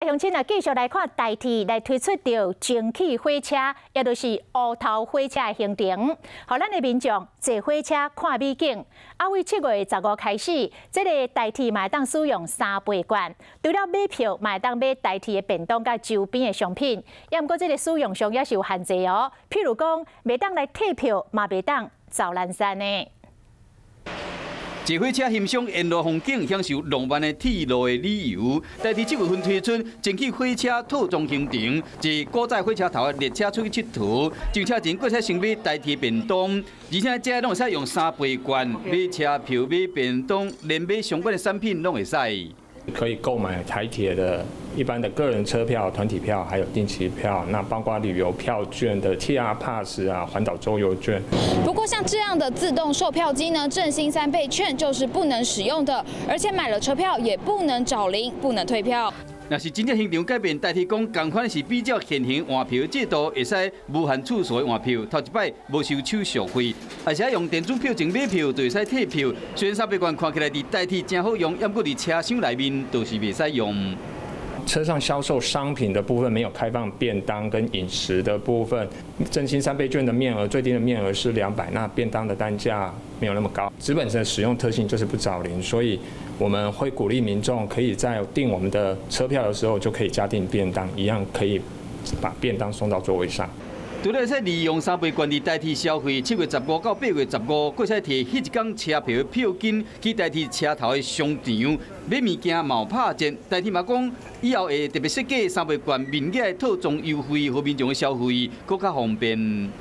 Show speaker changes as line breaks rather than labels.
乡亲啊，继续来看台铁来推出着蒸汽火车，也就是乌头火车的行程，互咱的民众坐火车看美景。为7月15开始，这个台铁嘛会当使用3倍券，除了买票，嘛会当买台铁的便当甲周边的商品。也毋过这个使用上也是有限制哦，譬如讲，袂当来退票，嘛袂当走南山的。
坐火车欣赏沿路风景，享受浪漫的铁路的旅游。台铁7月份推出蒸汽火车套装行程，一古早火车头的列车出去佚佗，上车前搁再先买台铁便当，而且这拢会使用3倍券，买车票、买便当，连买相关的产品拢会使。
可以购买台铁的一般的个人车票、团体票，还有定期票，那包括旅游票券的 TR Pass 啊、环岛周游券。
不过像这样的自动售票机呢，振兴3倍券就是不能使用的，而且买了车票也不能找零，不能退票。
若是真正行程改变，台铁讲同款是比较现行换票制度，会使无限次数的换票，头一摆无收手续费，而且用电子票证买票就会使退票。虽然3倍券看起来伫台铁真好用，也不过伫车厢内面都是袂使用。
车上销售商品的部分没有开放便当跟饮食的部分，振兴3倍券的面额最低的面额是200，那便当的单价没有那么高。纸本的使用特性就是不找零，所以我们会鼓励民众可以在订我们的车票的时候就可以加订便当，一样可以把便当送到座位上。
除了使利用3倍券伫台铁消费，7月15到8月15，搁使摕迄一天车票的票金去台铁车头的商场买物件，冒拍折。台铁嘛讲，以后会特别设计3倍券面额套装优惠，互民众的消费搁较方便。